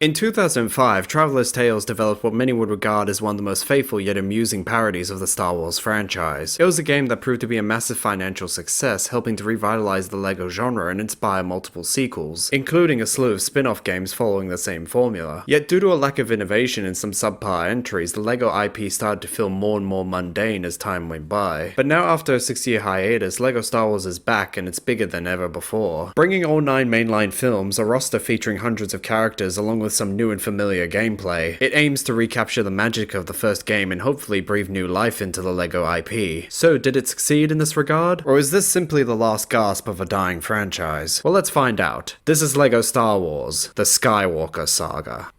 In 2005, Traveler's Tales developed what many would regard as one of the most faithful yet amusing parodies of the Star Wars franchise. It was a game that proved to be a massive financial success, helping to revitalize the LEGO genre and inspire multiple sequels, including a slew of spin-off games following the same formula. Yet due to a lack of innovation and some subpar entries, the LEGO IP started to feel more and more mundane as time went by. But now after a 6-year hiatus, LEGO Star Wars is back and it's bigger than ever before. Bringing all 9 mainline films, a roster featuring hundreds of characters along with some new and familiar gameplay, it aims to recapture the magic of the first game and hopefully breathe new life into the LEGO IP. So did it succeed in this regard? Or is this simply the last gasp of a dying franchise? Well, let's find out. This is LEGO Star Wars, the Skywalker Saga.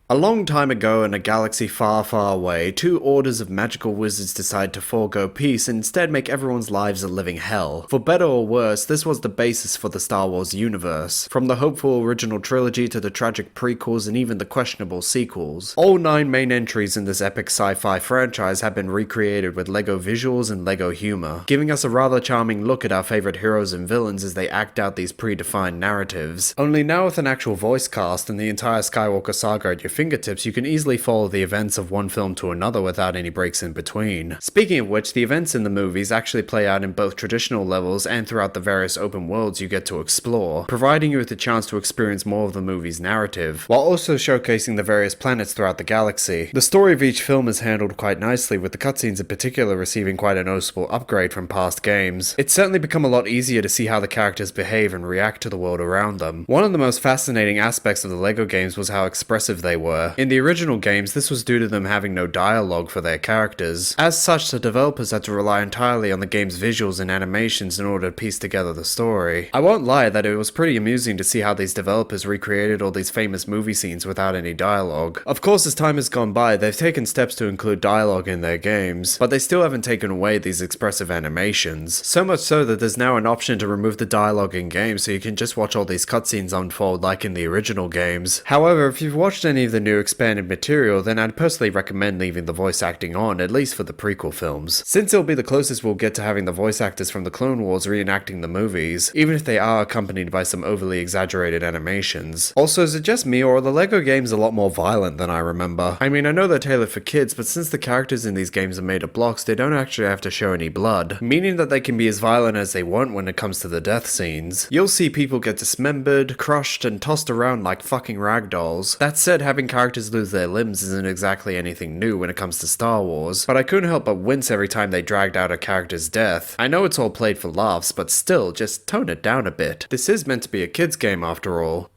A long time ago in a galaxy far, far away, 2 orders of magical wizards decide to forego peace and instead make everyone's lives a living hell. For better or worse, this was the basis for the Star Wars universe. From the hopeful original trilogy to the tragic prequels and even the questionable sequels. All 9 main entries in this epic sci-fi franchise have been recreated with LEGO visuals and LEGO humor, giving us a rather charming look at our favorite heroes and villains as they act out these predefined narratives. Only now with an actual voice cast and the entire Skywalker Saga at your fingertips, you can easily follow the events of one film to another without any breaks in between. Speaking of which, the events in the movies actually play out in both traditional levels and throughout the various open worlds you get to explore, providing you with the chance to experience more of the movie's narrative, while also showcasing the various planets throughout the galaxy. The story of each film is handled quite nicely, with the cutscenes in particular receiving quite a noticeable upgrade from past games. It's certainly become a lot easier to see how the characters behave and react to the world around them. One of the most fascinating aspects of the LEGO games was how expressive they were. In the original games, this was due to them having no dialogue for their characters. As such, the developers had to rely entirely on the game's visuals and animations in order to piece together the story. I won't lie that it was pretty amusing to see how these developers recreated all these famous movie scenes without any dialogue. Of course, as time has gone by, they've taken steps to include dialogue in their games, but they still haven't taken away these expressive animations. So much so that there's now an option to remove the dialogue in game so you can just watch all these cutscenes unfold like in the original games. However, if you've watched any of the new expanded material, then I'd personally recommend leaving the voice acting on, at least for the prequel films, since it'll be the closest we'll get to having the voice actors from the Clone Wars reenacting the movies, even if they are accompanied by some overly exaggerated animations. Also, is it just me, or are the LEGO games a lot more violent than I remember? I mean, I know they're tailored for kids, but since the characters in these games are made of blocks, they don't actually have to show any blood, meaning that they can be as violent as they want when it comes to the death scenes. You'll see people get dismembered, crushed, and tossed around like fucking ragdolls. That said, having characters lose their limbs isn't exactly anything new when it comes to Star Wars, but I couldn't help but wince every time they dragged out a character's death. I know it's all played for laughs, but still, just tone it down a bit. This is meant to be a kid's game after all.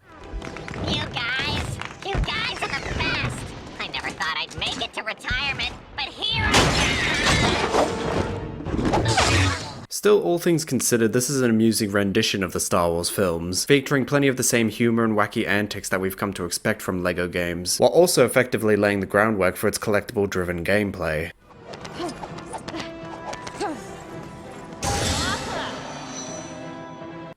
You guys are the best! I never thought I'd make it to retirement, but here I am! Still, all things considered, this is an amusing rendition of the Star Wars films, featuring plenty of the same humor and wacky antics that we've come to expect from LEGO games, while also effectively laying the groundwork for its collectible-driven gameplay.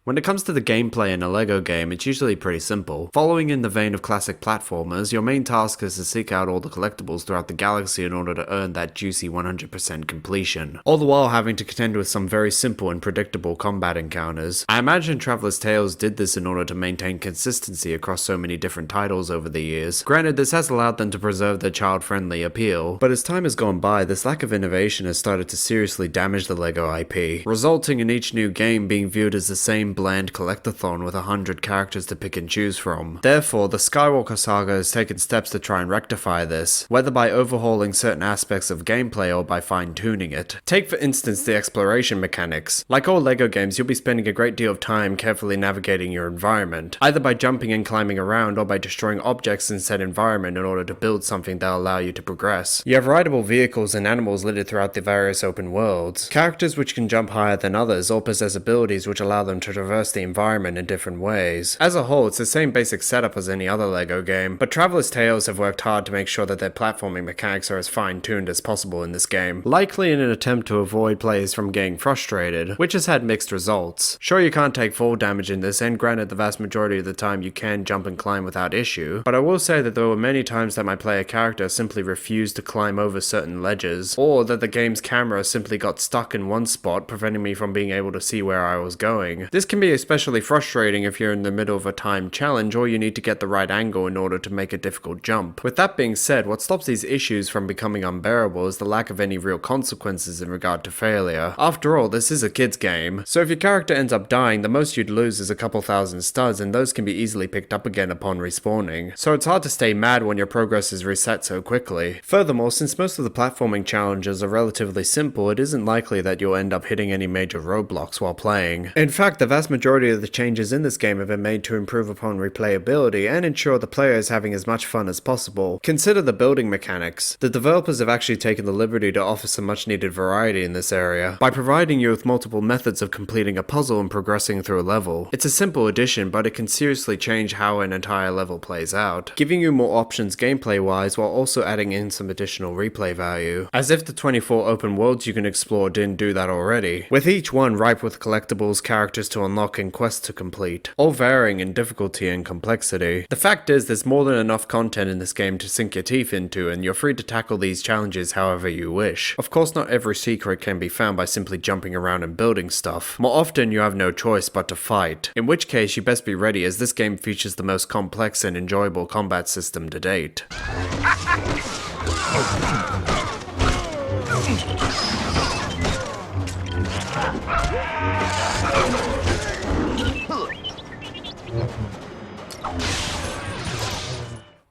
When it comes to the gameplay in a LEGO game, it's usually pretty simple. Following in the vein of classic platformers, your main task is to seek out all the collectibles throughout the galaxy in order to earn that juicy 100% completion, all the while having to contend with some very simple and predictable combat encounters. I imagine Traveler's Tales did this in order to maintain consistency across so many different titles over the years. Granted, this has allowed them to preserve their child-friendly appeal, but as time has gone by, this lack of innovation has started to seriously damage the LEGO IP, resulting in each new game being viewed as the same bland collectathon with 100 characters to pick and choose from. Therefore, the Skywalker Saga has taken steps to try and rectify this, whether by overhauling certain aspects of gameplay or by fine-tuning it. Take for instance the exploration mechanics. Like all LEGO games, you'll be spending a great deal of time carefully navigating your environment, either by jumping and climbing around or by destroying objects in said environment in order to build something that'll allow you to progress. You have rideable vehicles and animals littered throughout the various open worlds, characters which can jump higher than others or possess abilities which allow them to traverse the environment in different ways. As a whole, it's the same basic setup as any other LEGO game, but Traveler's Tales have worked hard to make sure that their platforming mechanics are as fine-tuned as possible in this game, likely in an attempt to avoid players from getting frustrated, which has had mixed results. Sure, you can't take fall damage in this, and granted the vast majority of the time you can jump and climb without issue, but I will say that there were many times that my player character simply refused to climb over certain ledges, or that the game's camera simply got stuck in one spot, preventing me from being able to see where I was going. This can be especially frustrating if you're in the middle of a timed challenge or you need to get the right angle in order to make a difficult jump. With that being said, what stops these issues from becoming unbearable is the lack of any real consequences in regard to failure. After all, this is a kid's game, so if your character ends up dying, the most you'd lose is a couple thousand studs, and those can be easily picked up again upon respawning. So it's hard to stay mad when your progress is reset so quickly. Furthermore, since most of the platforming challenges are relatively simple, it isn't likely that you'll end up hitting any major roadblocks while playing. In fact, the vast majority of the changes in this game have been made to improve upon replayability and ensure the player is having as much fun as possible. Consider the building mechanics. The developers have actually taken the liberty to offer some much needed variety in this area by providing you with multiple methods of completing a puzzle and progressing through a level. It's a simple addition, but it can seriously change how an entire level plays out, giving you more options gameplay wise while also adding in some additional replay value. As if the 24 open worlds you can explore didn't do that already, with each one ripe with collectibles, characters to unlock and quests to complete, all varying in difficulty and complexity. The fact is, there's more than enough content in this game to sink your teeth into, and you're free to tackle these challenges however you wish. Of course, not every secret can be found by simply jumping around and building stuff. More often you have no choice but to fight, in which case you best be ready, as this game features the most complex and enjoyable combat system to date.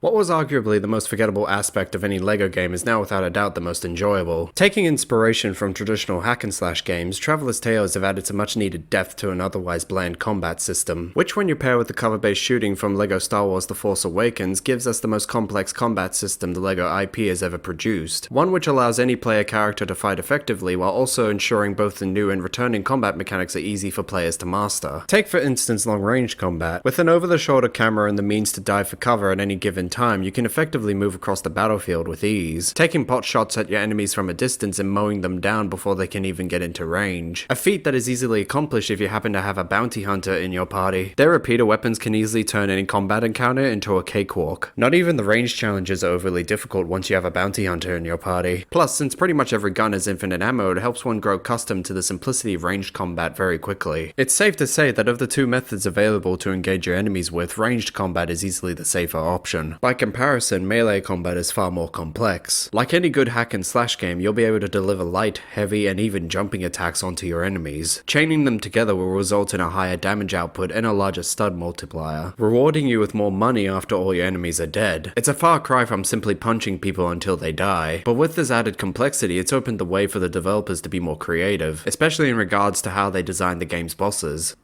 What was arguably the most forgettable aspect of any LEGO game is now without a doubt the most enjoyable. Taking inspiration from traditional hack and slash games, Traveler's Tales have added some much needed depth to an otherwise bland combat system, which when you pair with the cover-based shooting from LEGO Star Wars The Force Awakens gives us the most complex combat system the LEGO IP has ever produced. One which allows any player character to fight effectively while also ensuring both the new and returning combat mechanics are easy for players to master. Take for instance long-range combat. With an over-the-shoulder camera and the means to dive for cover at any given time, you can effectively move across the battlefield with ease, taking pot shots at your enemies from a distance and mowing them down before they can even get into range. A feat that is easily accomplished if you happen to have a bounty hunter in your party. Their repeater weapons can easily turn any combat encounter into a cakewalk. Not even the range challenges are overly difficult once you have a bounty hunter in your party. Plus, since pretty much every gun has infinite ammo, it helps one grow accustomed to the simplicity of ranged combat very quickly. It's safe to say that of the two methods available to engage your enemies with, ranged combat is easily the safer option. By comparison, melee combat is far more complex. Like any good hack and slash game, you'll be able to deliver light, heavy, and even jumping attacks onto your enemies. Chaining them together will result in a higher damage output and a larger stud multiplier, rewarding you with more money after all your enemies are dead. It's a far cry from simply punching people until they die, but with this added complexity, it's opened the way for the developers to be more creative, especially in regards to how they design the game's bosses.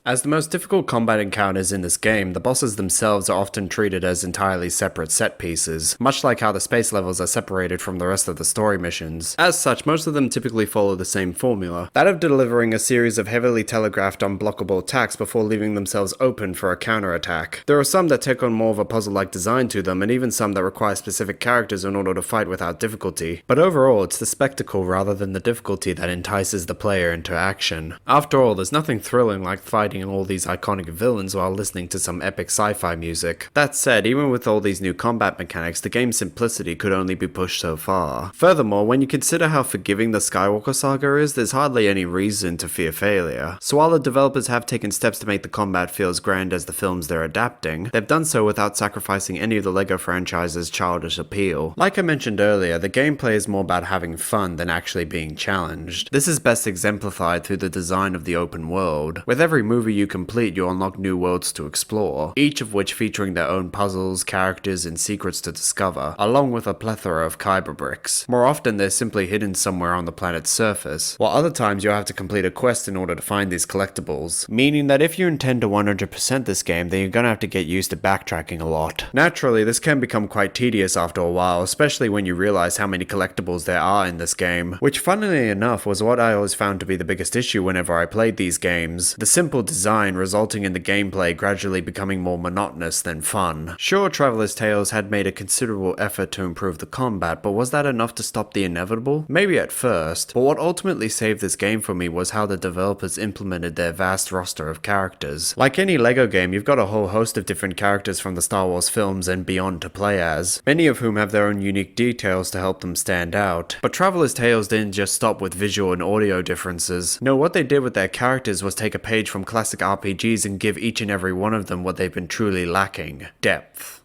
As the most difficult combat encounters in this game, the bosses themselves are often treated as entirely separate set pieces, much like how the space levels are separated from the rest of the story missions. As such, most of them typically follow the same formula, that of delivering a series of heavily telegraphed unblockable attacks before leaving themselves open for a counterattack. There are some that take on more of a puzzle-like design to them, and even some that require specific characters in order to fight without difficulty. But overall, it's the spectacle rather than the difficulty that entices the player into action. After all, there's nothing thrilling like fighting all these iconic villains while listening to some epic sci-fi music. That said, even with all these new combat mechanics, the game's simplicity could only be pushed so far. Furthermore, when you consider how forgiving the Skywalker Saga is, there's hardly any reason to fear failure. So while the developers have taken steps to make the combat feel as grand as the films they're adapting, they've done so without sacrificing any of the LEGO franchise's childish appeal. Like I mentioned earlier, the gameplay is more about having fun than actually being challenged. This is best exemplified through the design of the open world. With every movie you complete, you unlock new worlds to explore, each of which featuring their own puzzles, characters, and secrets to discover, along with a plethora of kyber bricks. More often, they're simply hidden somewhere on the planet's surface, while other times you'll have to complete a quest in order to find these collectibles, meaning that if you intend to 100% this game, then you're gonna have to get used to backtracking a lot. Naturally, this can become quite tedious after a while, especially when you realize how many collectibles there are in this game, which funnily enough was what I always found to be the biggest issue whenever I played these games. The simple design, resulting in the gameplay gradually becoming more monotonous than fun. Sure, Traveler's Tales had made a considerable effort to improve the combat, but was that enough to stop the inevitable? Maybe at first, but what ultimately saved this game for me was how the developers implemented their vast roster of characters. Like any LEGO game, you've got a whole host of different characters from the Star Wars films and beyond to play as, many of whom have their own unique details to help them stand out. But Traveler's Tales didn't just stop with visual and audio differences. No, what they did with their characters was take a page from classic RPGs and give each and every one of them what they've been truly lacking: depth.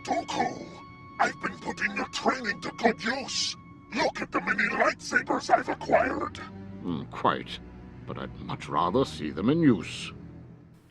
Dooku, I've been putting your training to good use. Look at the many lightsabers I've acquired. Quite, but I'd much rather see them in use.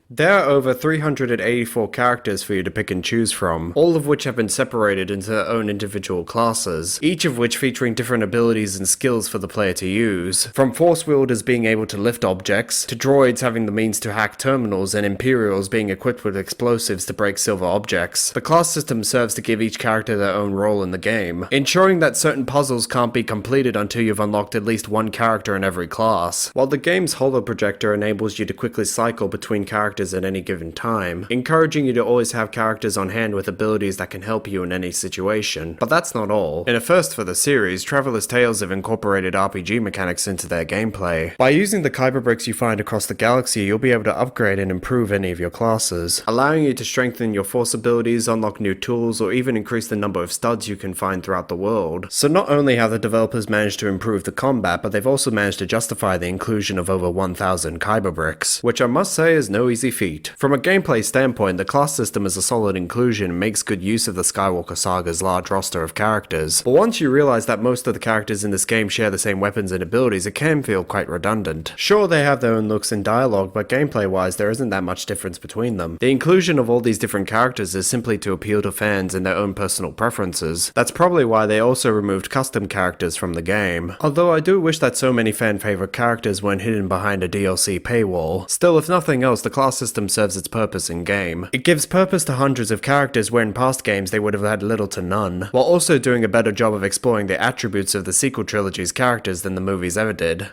There are over 384 characters for you to pick and choose from, all of which have been separated into their own individual classes, each of which featuring different abilities and skills for the player to use. From Force wielders being able to lift objects, to droids having the means to hack terminals, and Imperials being equipped with explosives to break silver objects. The class system serves to give each character their own role in the game, ensuring that certain puzzles can't be completed until you've unlocked at least one character in every class, while the game's holo projector enables you to quickly cycle between characters at any given time, encouraging you to always have characters on hand with abilities that can help you in any situation. But that's not all. In a first for the series, Traveler's Tales have incorporated RPG mechanics into their gameplay. By using the Kyber bricks you find across the galaxy, you'll be able to upgrade and improve any of your classes, allowing you to strengthen your force abilities, unlock new tools, or even increase the number of studs you can find throughout the world. So not only have the developers managed to improve the combat, but they've also managed to justify the inclusion of over 1,000 Kyber bricks, which I must say is no easy feat. From a gameplay standpoint, the class system is a solid inclusion and makes good use of the Skywalker Saga's large roster of characters. But once you realize that most of the characters in this game share the same weapons and abilities, it can feel quite redundant. Sure, they have their own looks and dialogue, but gameplay-wise, there isn't that much difference between them. The inclusion of all these different characters is simply to appeal to fans and their own personal preferences. That's probably why they also removed custom characters from the game. Although I do wish that so many fan-favorite characters weren't hidden behind a DLC paywall. Still, if nothing else, the class system serves its purpose in game. It gives purpose to hundreds of characters where in past games they would have had little to none, while also doing a better job of exploring the attributes of the sequel trilogy's characters than the movies ever did.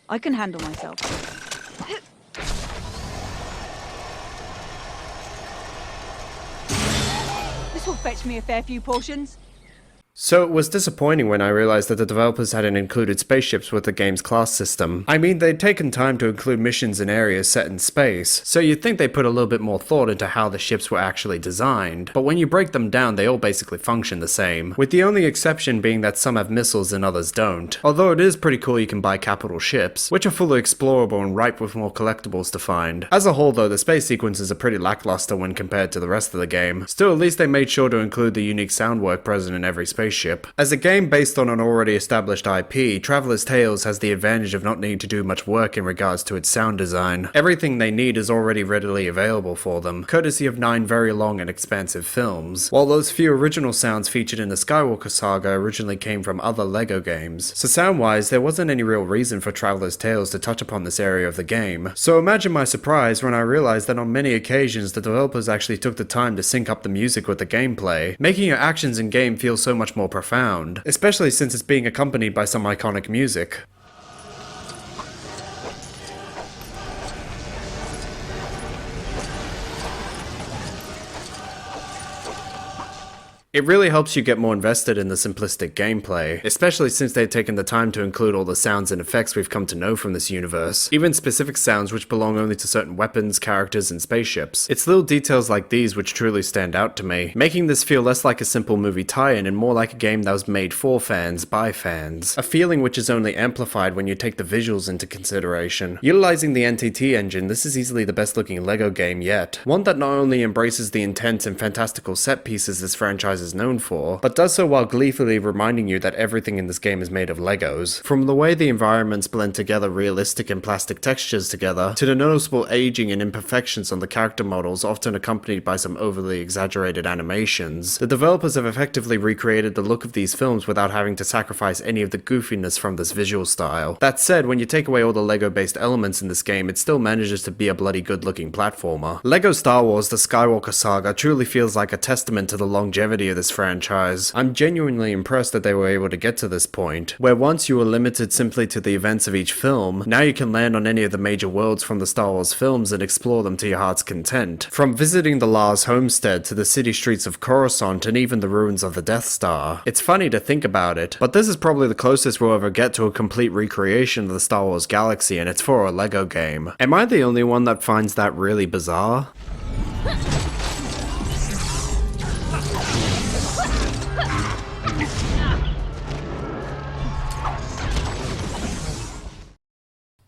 I can handle myself. This will fetch me a fair few portions. So it was disappointing when I realized that the developers hadn't included spaceships with the game's class system. I mean, they'd taken time to include missions in areas set in space, so you'd think they put a little bit more thought into how the ships were actually designed. But when you break them down, they all basically function the same, with the only exception being that some have missiles and others don't. Although it is pretty cool you can buy capital ships, which are fully explorable and ripe with more collectibles to find. As a whole though, the space sequences are pretty lackluster when compared to the rest of the game. Still, at least they made sure to include the unique sound work present in every spaceship. As a game based on an already established IP, Traveler's Tales has the advantage of not needing to do much work in regards to its sound design. Everything they need is already readily available for them, courtesy of 9 very long and expansive films, while those few original sounds featured in the Skywalker Saga originally came from other LEGO games. So sound-wise, there wasn't any real reason for Traveler's Tales to touch upon this area of the game. So imagine my surprise when I realized that on many occasions the developers actually took the time to sync up the music with the gameplay, making your actions in game feel so much more profound, especially since it's being accompanied by some iconic music. It really helps you get more invested in the simplistic gameplay, especially since they've taken the time to include all the sounds and effects we've come to know from this universe, even specific sounds which belong only to certain weapons, characters, and spaceships. It's little details like these which truly stand out to me, making this feel less like a simple movie tie-in and more like a game that was made for fans by fans, a feeling which is only amplified when you take the visuals into consideration. Utilizing the NTT engine, this is easily the best looking LEGO game yet, one that not only embraces the intense and fantastical set pieces this franchise is known for, but does so while gleefully reminding you that everything in this game is made of Legos. From the way the environments blend together realistic and plastic textures together, to the noticeable aging and imperfections on the character models often accompanied by some overly exaggerated animations, the developers have effectively recreated the look of these films without having to sacrifice any of the goofiness from this visual style. That said, when you take away all the Lego based elements in this game, it still manages to be a bloody good looking platformer. Lego Star Wars The Skywalker Saga truly feels like a testament to the longevity of this franchise. I'm genuinely impressed that they were able to get to this point, where once you were limited simply to the events of each film, now you can land on any of the major worlds from the Star Wars films and explore them to your heart's content. From visiting the Lars homestead to the city streets of Coruscant and even the ruins of the Death Star. It's funny to think about it, but this is probably the closest we'll ever get to a complete recreation of the Star Wars galaxy, and it's for a LEGO game. Am I the only one that finds that really bizarre?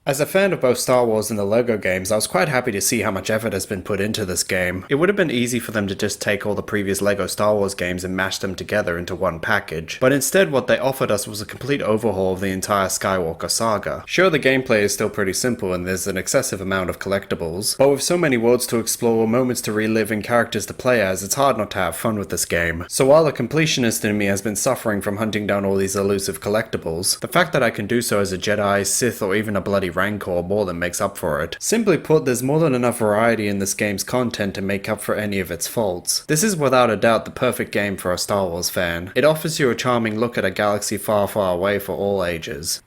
As a fan of both Star Wars and the LEGO games, I was quite happy to see how much effort has been put into this game. It would have been easy for them to just take all the previous LEGO Star Wars games and mash them together into one package, but instead what they offered us was a complete overhaul of the entire Skywalker Saga. Sure, the gameplay is still pretty simple and there's an excessive amount of collectibles, but with so many worlds to explore, moments to relive, and characters to play as, it's hard not to have fun with this game. So while the completionist in me has been suffering from hunting down all these elusive collectibles, the fact that I can do so as a Jedi, Sith, or even a bloody Rancor more than makes up for it. Simply put, there's more than enough variety in this game's content to make up for any of its faults. This is without a doubt the perfect game for a Star Wars fan. It offers you a charming look at a galaxy far, far away for all ages.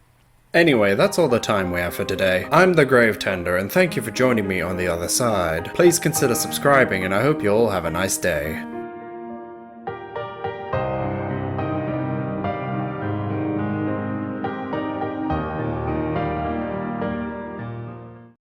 Anyway, that's all the time we have for today. I'm the Grave Tender, and thank you for joining me on the other side. Please consider subscribing, and I hope you all have a nice day.